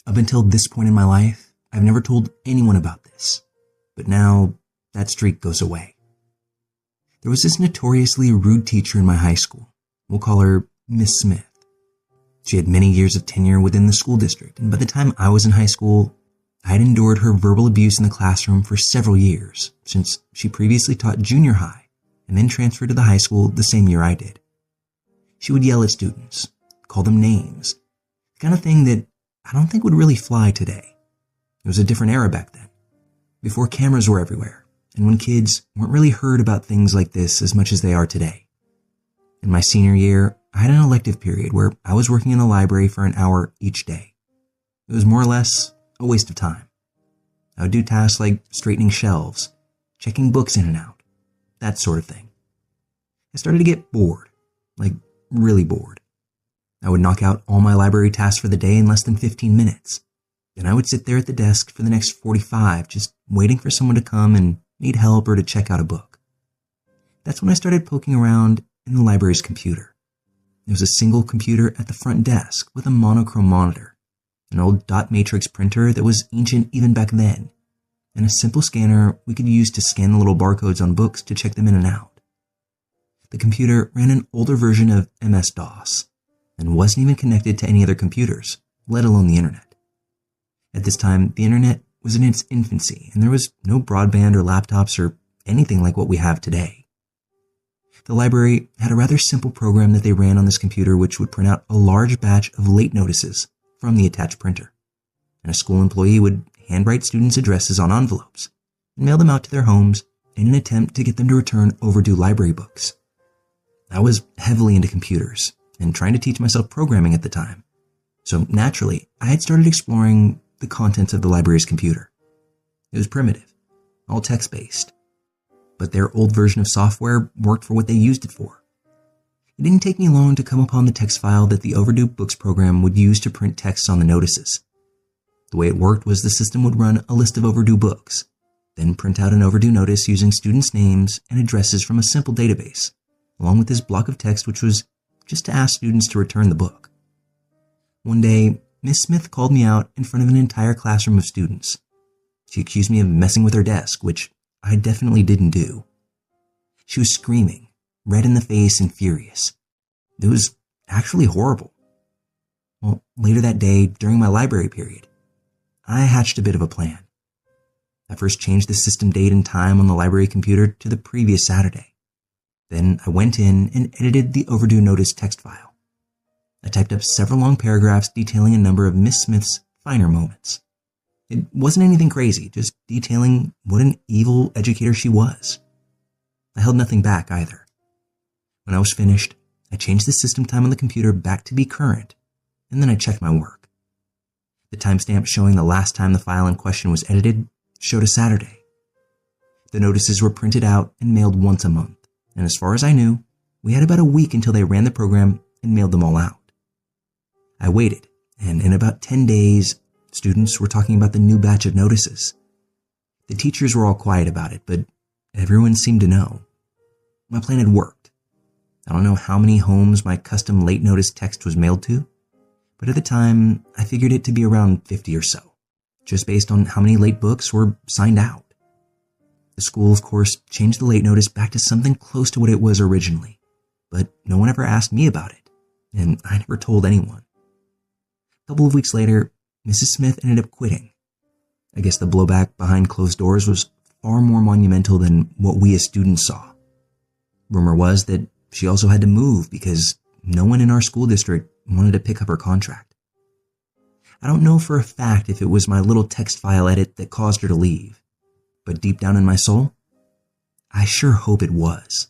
Up until this point in my life, I've never told anyone about this, but now that streak goes away. There was this notoriously rude teacher in my high school. We'll call her Miss Smith. She had many years of tenure within the school district, and by the time I was in high school, I had endured her verbal abuse in the classroom for several years, since she previously taught junior high and then transferred to the high school the same year I did. She would yell at students, call them names, the kind of thing that I don't think would really fly today. It was a different era back then, before cameras were everywhere, and when kids weren't really heard about things like this as much as they are today. In my senior year, I had an elective period where I was working in the library for an hour each day. It was more or less a waste of time. I would do tasks like straightening shelves, checking books in and out, that sort of thing. I started to get bored, like really bored. I would knock out all my library tasks for the day in less than 15 minutes. Then I would sit there at the desk for the next 45, just waiting for someone to come and need help or to check out a book. That's when I started poking around in the library's computer. There was a single computer at the front desk with a monochrome monitor, an old dot matrix printer that was ancient even back then, and a simple scanner we could use to scan the little barcodes on books to check them in and out. The computer ran an older version of MS-DOS and wasn't even connected to any other computers, let alone the internet. At this time, the internet was in its infancy, and there was no broadband or laptops or anything like what we have today. The library had a rather simple program that they ran on this computer which would print out a large batch of late notices from the attached printer, and a school employee would handwrite students' addresses on envelopes and mail them out to their homes in an attempt to get them to return overdue library books. I was heavily into computers and trying to teach myself programming at the time, so naturally I had started exploring the contents of the library's computer. It was primitive, all text-based, but their old version of software worked for what they used it for. It didn't take me long to come upon the text file that the overdue books program would use to print texts on the notices. The way it worked was the system would run a list of overdue books, then print out an overdue notice using students' names and addresses from a simple database, along with this block of text which was just to ask students to return the book. One day, Miss Smith called me out in front of an entire classroom of students. She accused me of messing with her desk, which I definitely didn't do. She was screaming, red in the face and furious. It was actually horrible. Well, later that day, during my library period, I hatched a bit of a plan. I first changed the system date and time on the library computer to the previous Saturday. Then I went in and edited the overdue notice text file. I typed up several long paragraphs detailing a number of Miss Smith's finer moments. It wasn't anything crazy, just detailing what an evil educator she was. I held nothing back either. When I was finished, I changed the system time on the computer back to be current, and then I checked my work. The timestamp showing the last time the file in question was edited showed a Saturday. The notices were printed out and mailed once a month, and as far as I knew, we had about a week until they ran the program and mailed them all out. I waited, and in about 10 days, students were talking about the new batch of notices. The teachers were all quiet about it, but everyone seemed to know. My plan had worked. I don't know how many homes my custom late notice text was mailed to, but at the time, I figured it to be around 50 or so, just based on how many late books were signed out. The school, of course, changed the late notice back to something close to what it was originally, but no one ever asked me about it, and I never told anyone. A couple of weeks later, Mrs. Smith ended up quitting. I guess the blowback behind closed doors was far more monumental than what we as students saw. Rumor was that she also had to move because no one in our school district wanted to pick up her contract. I don't know for a fact if it was my little text file edit that caused her to leave, but deep down in my soul, I sure hope it was.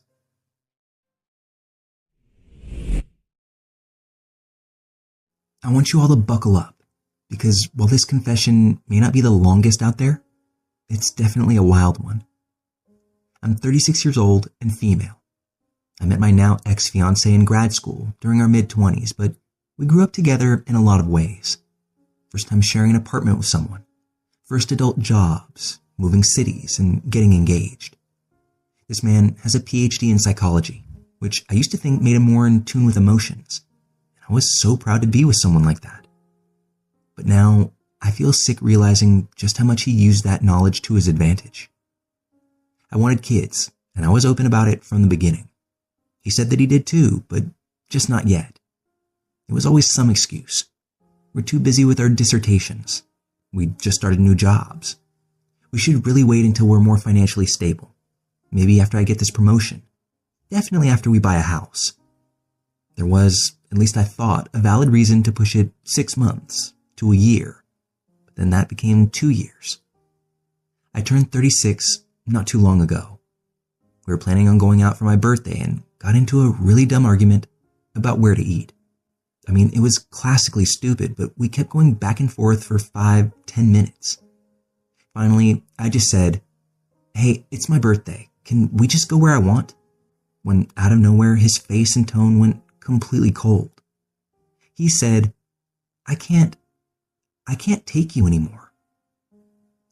I want you all to buckle up, because while this confession may not be the longest out there, it's definitely a wild one. I'm 36 years old and female. I met my now ex-fiancé in grad school during our mid-20s, but we grew up together in a lot of ways. First time sharing an apartment with someone, first adult jobs, moving cities, and getting engaged. This man has a PhD in psychology, which I used to think made him more in tune with emotions. I was so proud to be with someone like that. But now, I feel sick realizing just how much he used that knowledge to his advantage. I wanted kids, and I was open about it from the beginning. He said that he did too, but just not yet. It was always some excuse. We're too busy with our dissertations. We just started new jobs. We should really wait until we're more financially stable. Maybe after I get this promotion. Definitely after we buy a house. There was, at least I thought, a valid reason to push it 6 months to a year. But then that became 2 years. I turned 36 not too long ago. We were planning on going out for my birthday and got into a really dumb argument about where to eat. I mean, it was classically stupid, but we kept going back and forth for 5-10 minutes. Finally, I just said, "Hey, it's my birthday. Can we just go where I want?" When out of nowhere, his face and tone went completely cold. He said, I can't take you anymore."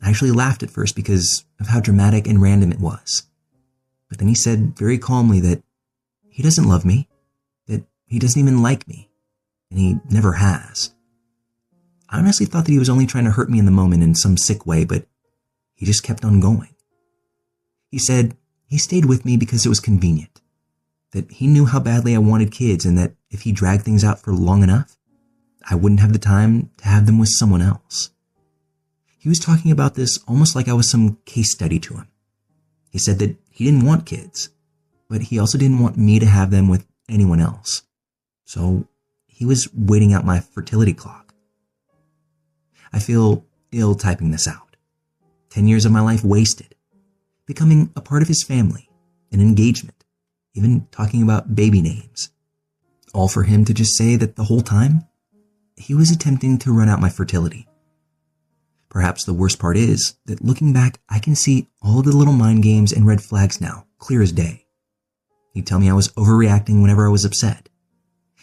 I actually laughed at first because of how dramatic and random it was. But then he said very calmly that he doesn't love me, that he doesn't even like me, and he never has. I honestly thought that he was only trying to hurt me in the moment in some sick way, but he just kept on going. He said he stayed with me because it was convenient, that he knew how badly I wanted kids and that if he dragged things out for long enough, I wouldn't have the time to have them with someone else. He was talking about this almost like I was some case study to him. He said that he didn't want kids, but he also didn't want me to have them with anyone else. So he was waiting out my fertility clock. I feel ill typing this out. 10 years of my life wasted, becoming a part of his family, an engagement, even talking about baby names. All for him to just say that the whole time, he was attempting to run out my fertility. Perhaps the worst part is that looking back, I can see all of the little mind games and red flags now, clear as day. He'd tell me I was overreacting whenever I was upset.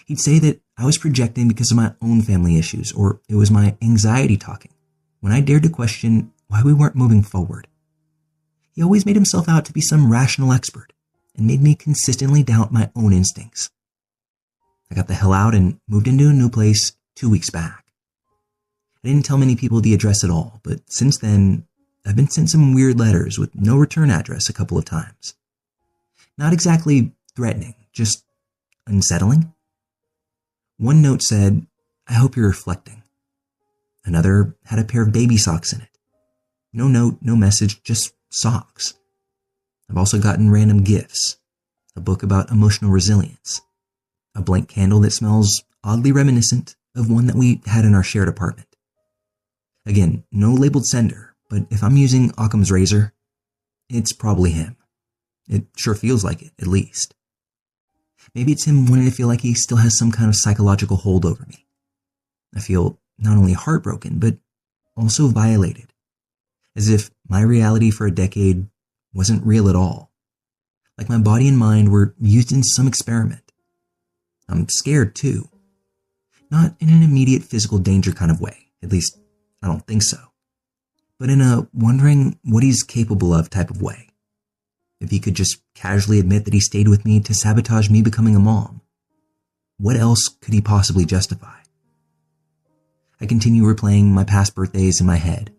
He'd say that I was projecting because of my own family issues, or it was my anxiety talking, when I dared to question why we weren't moving forward. He always made himself out to be some rational expert and made me consistently doubt my own instincts. I got the hell out and moved into a new place 2 weeks back. I didn't tell many people the address at all, but since then, I've been sent some weird letters with no return address a couple of times. Not exactly threatening, just unsettling. One note said, "I hope you're reflecting." Another had a pair of baby socks in it. No note, no message, just socks. I've also gotten random gifts, a book about emotional resilience, a blank candle that smells oddly reminiscent of one that we had in our shared apartment. Again, no labeled sender, but if I'm using Occam's razor, it's probably him. It sure feels like it, at least. Maybe it's him wanting to feel like he still has some kind of psychological hold over me. I feel not only heartbroken, but also violated. As if my reality for a decade wasn't real at all. Like my body and mind were used in some experiment. I'm scared too. Not in an immediate physical danger kind of way, at least I don't think so. But in a wondering what he's capable of type of way. If he could just casually admit that he stayed with me to sabotage me becoming a mom, what else could he possibly justify? I continue replaying my past birthdays in my head.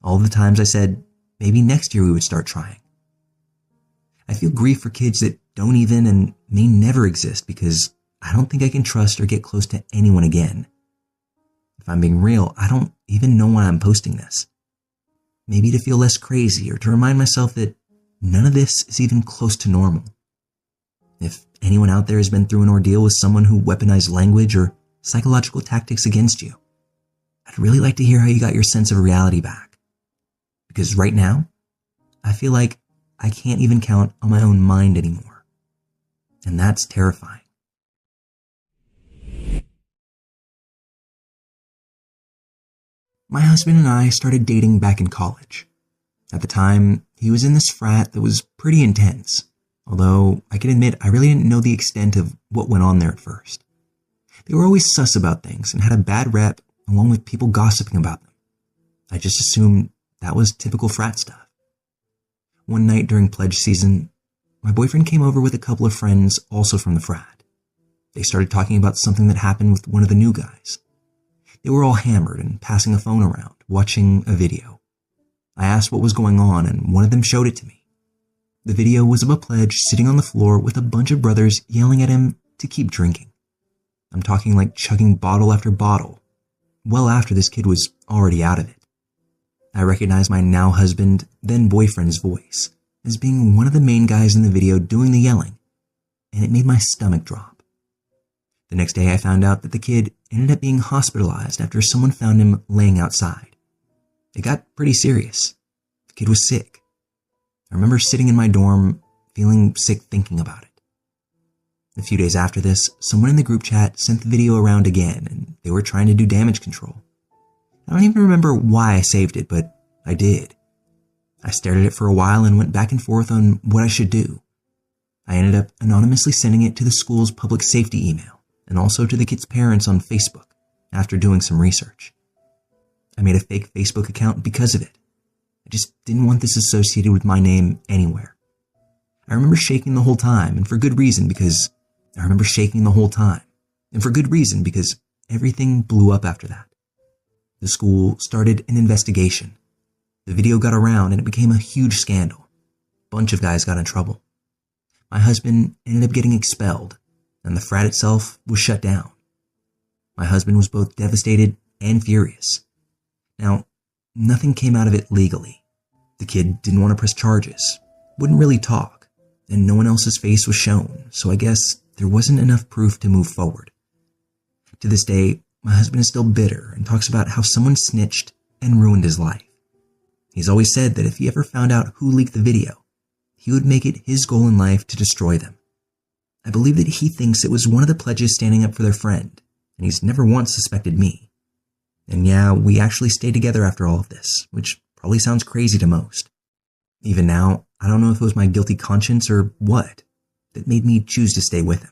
All the times I said, maybe next year we would start trying. I feel grief for kids that don't even and may never exist because I don't think I can trust or get close to anyone again. If I'm being real, I don't even know why I'm posting this. Maybe to feel less crazy or to remind myself that none of this is even close to normal. If anyone out there has been through an ordeal with someone who weaponized language or psychological tactics against you, I'd really like to hear how you got your sense of reality back. Because right now, I feel like I can't even count on my own mind anymore. And that's terrifying. My husband and I started dating back in college. At the time, he was in this frat that was pretty intense, although I can admit I really didn't know the extent of what went on there at first. They were always sus about things and had a bad rep, along with people gossiping about them. I just assumed that was typical frat stuff. One night during pledge season, my boyfriend came over with a couple of friends also from the frat. They started talking about something that happened with one of the new guys. They were all hammered and passing a phone around, watching a video. I asked what was going on, and one of them showed it to me. The video was of a pledge sitting on the floor with a bunch of brothers yelling at him to keep drinking. I'm talking like chugging bottle after bottle, well after this kid was already out of it. I recognized my now husband, then boyfriend's voice as being one of the main guys in the video doing the yelling, and it made my stomach drop. The next day I found out that the kid ended up being hospitalized after someone found him laying outside. It got pretty serious. The kid was sick. I remember sitting in my dorm, feeling sick thinking about it. A few days after this, someone in the group chat sent the video around again, and they were trying to do damage control. I don't even remember why I saved it, but I did. I stared at it for a while and went back and forth on what I should do. I ended up anonymously sending it to the school's public safety email and also to the kid's parents on Facebook after doing some research. I made a fake Facebook account because of it. I just didn't want this associated with my name anywhere. I remember shaking the whole time, and for good reason because everything blew up after that. The school started an investigation. The video got around and it became a huge scandal. A bunch of guys got in trouble. My husband ended up getting expelled, and the frat itself was shut down. My husband was both devastated and furious. Now, nothing came out of it legally. The kid didn't want to press charges, wouldn't really talk, and no one else's face was shown, so I guess there wasn't enough proof to move forward. To this day, my husband is still bitter and talks about how someone snitched and ruined his life. He's always said that if he ever found out who leaked the video, he would make it his goal in life to destroy them. I believe that he thinks it was one of the pledges standing up for their friend, and he's never once suspected me. And yeah, we actually stayed together after all of this, which probably sounds crazy to most. Even now, I don't know if it was my guilty conscience or what that made me choose to stay with him.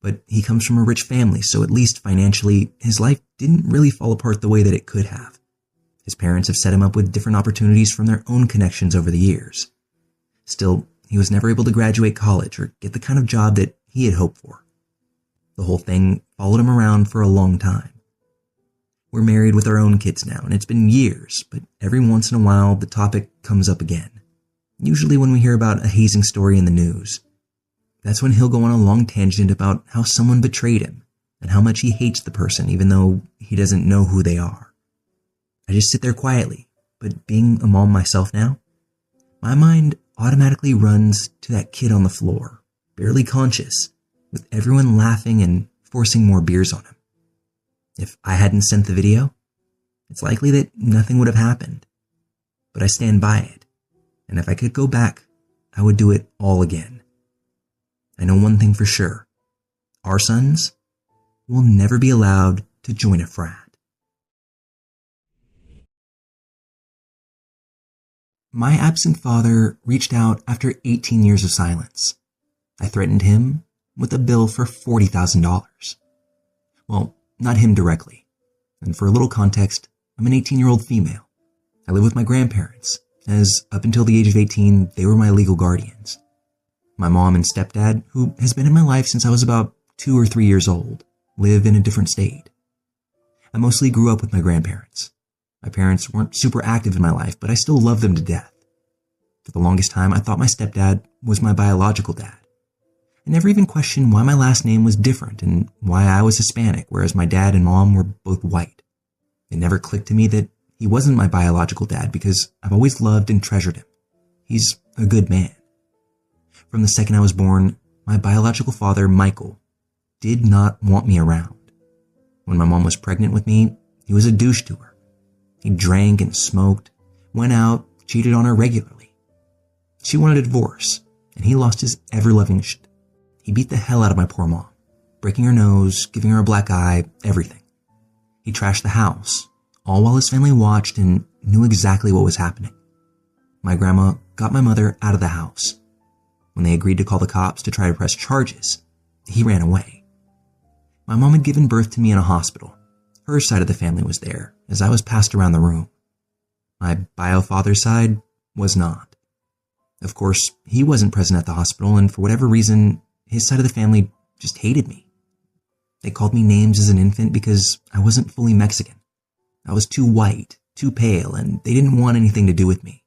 But he comes from a rich family, so at least financially, his life didn't really fall apart the way that it could have. His parents have set him up with different opportunities from their own connections over the years. Still, he was never able to graduate college or get the kind of job that he had hoped for. The whole thing followed him around for a long time. We're married with our own kids now, and it's been years, but every once in a while the topic comes up again. Usually when we hear about a hazing story in the news. That's when he'll go on a long tangent about how someone betrayed him and how much he hates the person even though he doesn't know who they are. I just sit there quietly, but being a mom myself now, my mind automatically runs to that kid on the floor, barely conscious, with everyone laughing and forcing more beers on him. If I hadn't sent the video, it's likely that nothing would have happened. But I stand by it, and if I could go back, I would do it all again. I know one thing for sure. Our sons will never be allowed to join a frat. My absent father reached out after 18 years of silence. I threatened him with a bill for $40,000. Well, not him directly. And for a little context, I'm an 18-year-old female. I live with my grandparents, as up until the age of 18, they were my legal guardians. My mom and stepdad, who has been in my life since I was about 2 or 3 years old, live in a different state. I mostly grew up with my grandparents. My parents weren't super active in my life, but I still love them to death. For the longest time, I thought my stepdad was my biological dad. I never even questioned why my last name was different and why I was Hispanic, whereas my dad and mom were both white. It never clicked to me that he wasn't my biological dad because I've always loved and treasured him. He's a good man. From the second I was born, my biological father, Michael, did not want me around. When my mom was pregnant with me, he was a douche to her. He drank and smoked, went out, cheated on her regularly. She wanted a divorce, and he lost his ever-loving shit. He beat the hell out of my poor mom, breaking her nose, giving her a black eye, everything. He trashed the house, all while his family watched and knew exactly what was happening. My grandma got my mother out of the house. When they agreed to call the cops to try to press charges, he ran away. My mom had given birth to me in a hospital. Her side of the family was there, as I was passed around the room. My bio-father's side was not. Of course, he wasn't present at the hospital, and for whatever reason, his side of the family just hated me. They called me names as an infant because I wasn't fully Mexican. I was too white, too pale, and they didn't want anything to do with me.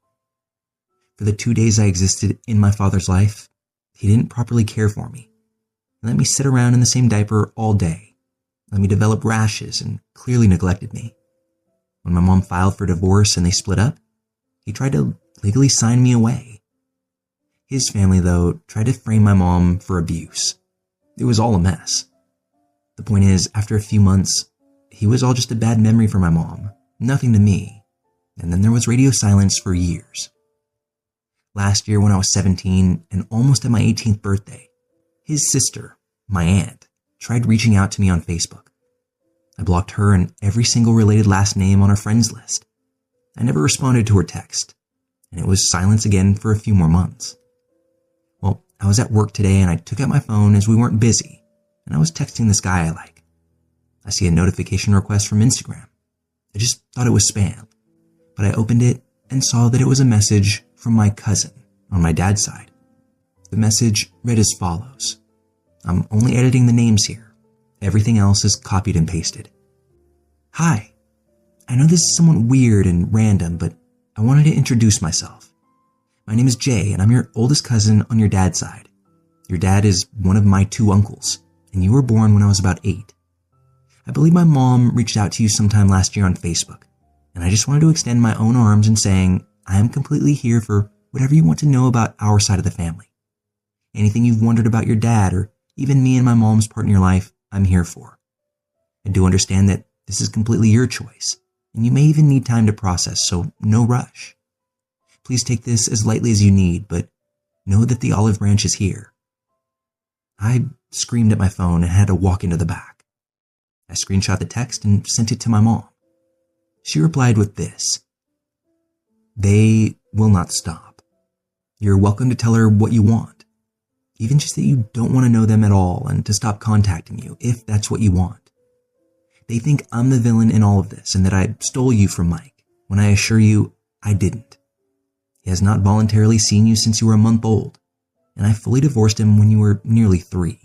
For the 2 days I existed in my father's life, he didn't properly care for me. He let me sit around in the same diaper all day, let me develop rashes, and clearly neglected me. When my mom filed for divorce and they split up, he tried to legally sign me away. His family, though, tried to frame my mom for abuse. It was all a mess. The point is, after a few months, he was all just a bad memory for my mom, nothing to me, and then there was radio silence for years. Last year when I was 17 and almost at my 18th birthday, his sister, my aunt, tried reaching out to me on Facebook. I blocked her and every single related last name on our friends list. I never responded to her text, and it was silence again for a few more months. Well, I was at work today and I took out my phone as we weren't busy, and I was texting this guy I like. I see a notification request from Instagram. I just thought it was spam, but I opened it and saw that it was a message from my cousin on my dad's side. The message read as follows. I'm only editing the names here. Everything else is copied and pasted. Hi. I know this is somewhat weird and random, but I wanted to introduce myself. My name is Jay, and I'm your oldest cousin on your dad's side. Your dad is one of my 2 uncles, and you were born when I was about 8. I believe my mom reached out to you sometime last year on Facebook, and I just wanted to extend my own arms in saying I am completely here for whatever you want to know about our side of the family. Anything you've wondered about your dad, or even me and my mom's part in your life, I'm here for. I do understand that this is completely your choice, and you may even need time to process, so no rush. Please take this as lightly as you need, but know that the olive branch is here. I screamed at my phone and had to walk into the back. I screenshot the text and sent it to my mom. She replied with this. They will not stop. You're welcome to tell her what you want, even just that you don't want to know them at all and to stop contacting you if that's what you want. They think I'm the villain in all of this and that I stole you from Mike, when I assure you I didn't. He has not voluntarily seen you since you were a month old, and I fully divorced him when you were nearly 3.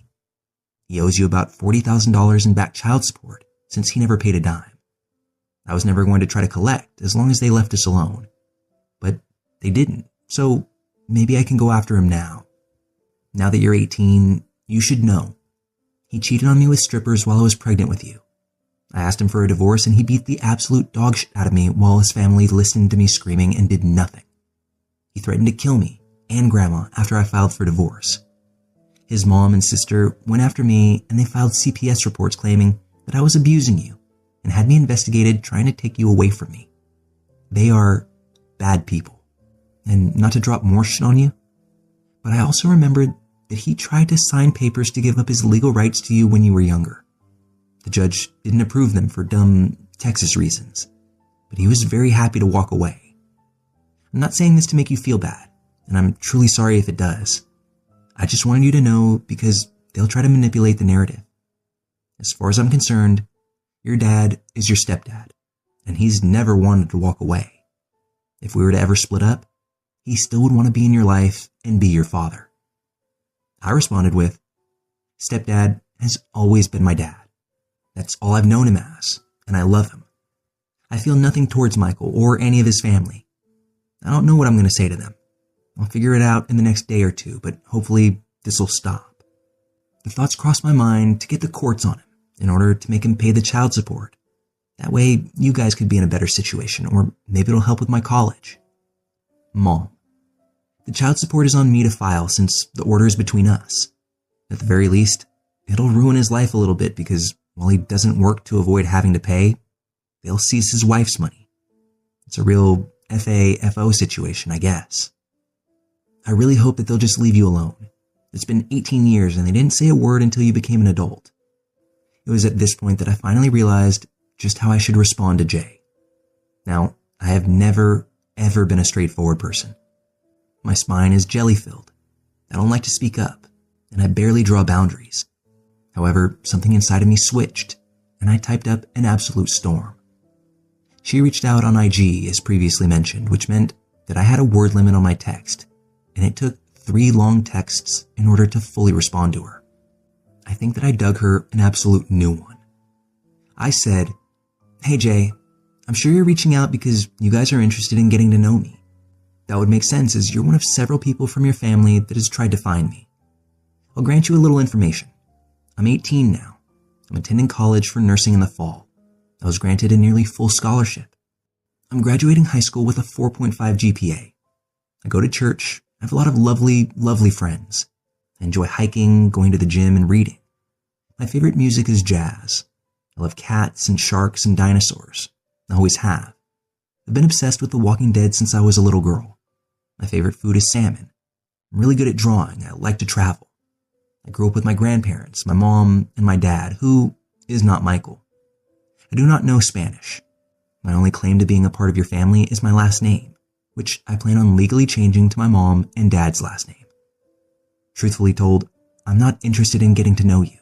He owes you about $40,000 in back child support since he never paid a dime. I was never going to try to collect as long as they left us alone, but they didn't, so maybe I can go after him now. Now that you're 18, you should know. He cheated on me with strippers while I was pregnant with you. I asked him for a divorce and he beat the absolute dog shit out of me while his family listened to me screaming and did nothing. He threatened to kill me and Grandma after I filed for divorce. His mom and sister went after me and they filed CPS reports claiming that I was abusing you and had me investigated trying to take you away from me. They are bad people. And not to drop more shit on you, but I also remembered that he tried to sign papers to give up his legal rights to you when you were younger. The judge didn't approve them for dumb Texas reasons, but he was very happy to walk away. I'm not saying this to make you feel bad, and I'm truly sorry if it does. I just wanted you to know because they'll try to manipulate the narrative. As far as I'm concerned, your dad is your stepdad, and he's never wanted to walk away. If we were to ever split up, he still would want to be in your life and be your father. I responded with, Stepdad has always been my dad. That's all I've known him as, and I love him. I feel nothing towards Michael or any of his family. I don't know what I'm going to say to them. I'll figure it out in the next day or 2, but hopefully this will stop. The thoughts crossed my mind to get the courts on him in order to make him pay the child support. That way you guys could be in a better situation, or maybe it'll help with my college. Mom, the child support is on me to file since the order is between us. At the very least, it'll ruin his life a little bit because while he doesn't work to avoid having to pay, they'll seize his wife's money. It's a real FA-FO situation, I guess. I really hope that they'll just leave you alone. It's been 18 years and they didn't say a word until you became an adult. It was at this point that I finally realized just how I should respond to Jay. Now, I have never, ever been a straightforward person. My spine is jelly-filled. I don't like to speak up, and I barely draw boundaries. However, something inside of me switched, and I typed up an absolute storm. She reached out on IG, as previously mentioned, which meant that I had a word limit on my text, and it took 3 long texts in order to fully respond to her. I think that I dug her an absolute new one. I said, "Hey Jay, I'm sure you're reaching out because you guys are interested in getting to know me. That would make sense as you're one of several people from your family that has tried to find me. I'll grant you a little information. I'm 18 now. I'm attending college for nursing in the fall. I was granted a nearly full scholarship. I'm graduating high school with a 4.5 GPA. I go to church. I have a lot of lovely, lovely friends. I enjoy hiking, going to the gym, and reading. My favorite music is jazz. I love cats and sharks and dinosaurs. I always have. I've been obsessed with The Walking Dead since I was a little girl. My favorite food is salmon. I'm really good at drawing. I like to travel. I grew up with my grandparents, my mom, and my dad, who is not Michael. I do not know Spanish. My only claim to being a part of your family is my last name, which I plan on legally changing to my mom and dad's last name. Truthfully told, I'm not interested in getting to know you,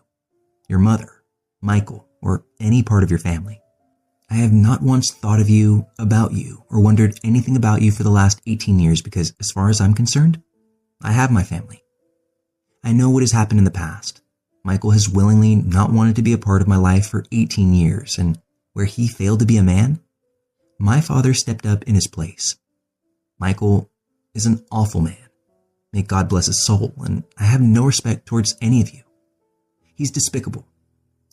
your mother, Michael, or any part of your family. I have not once thought of you, about you, or wondered anything about you for the last 18 years because, as far as I'm concerned, I have my family. I know what has happened in the past. Michael has willingly not wanted to be a part of my life for 18 years, and where he failed to be a man, my father stepped up in his place. Michael is an awful man. May God bless his soul, and I have no respect towards any of you. He's despicable.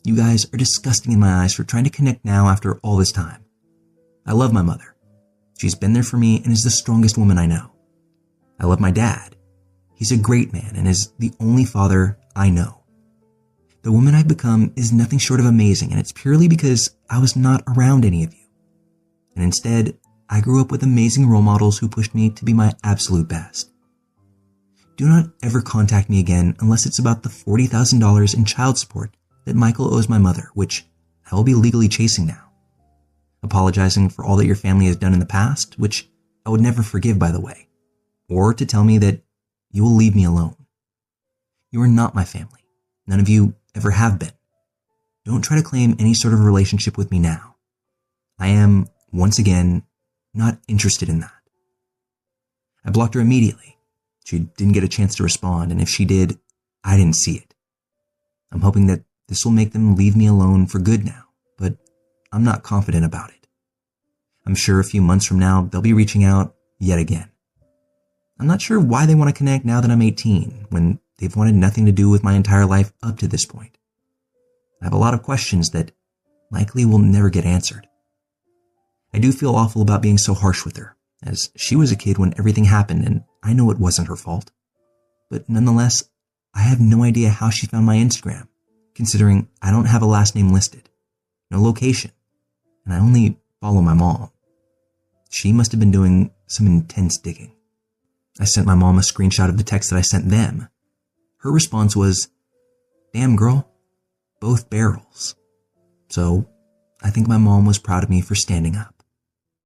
You guys are disgusting in my eyes for trying to connect now after all this time. I love my mother. She's been there for me and is the strongest woman I know. I love my dad. He's a great man and is the only father I know. The woman I've become is nothing short of amazing, and it's purely because I was not around any of you. And instead, I grew up with amazing role models who pushed me to be my absolute best. Do not ever contact me again unless it's about the $40,000 in child support that Michael owes my mother, which I will be legally chasing now. Apologizing for all that your family has done in the past, which I would never forgive, by the way. Or to tell me that you will leave me alone. You are not my family. None of you ever have been. Don't try to claim any sort of relationship with me now. I am, once again, not interested in that. I blocked her immediately. She didn't get a chance to respond, and if she did, I didn't see it. I'm hoping that this will make them leave me alone for good now, but I'm not confident about it. I'm sure a few months from now, they'll be reaching out yet again. I'm not sure why they want to connect now that I'm 18, when they've wanted nothing to do with my entire life up to this point. I have a lot of questions that likely will never get answered. I do feel awful about being so harsh with her, as she was a kid when everything happened and I know it wasn't her fault. But nonetheless, I have no idea how she found my Instagram, considering I don't have a last name listed, no location, and I only follow my mom. She must have been doing some intense digging. I sent my mom a screenshot of the text that I sent them. Her response was, "Damn girl, both barrels." So I think my mom was proud of me for standing up.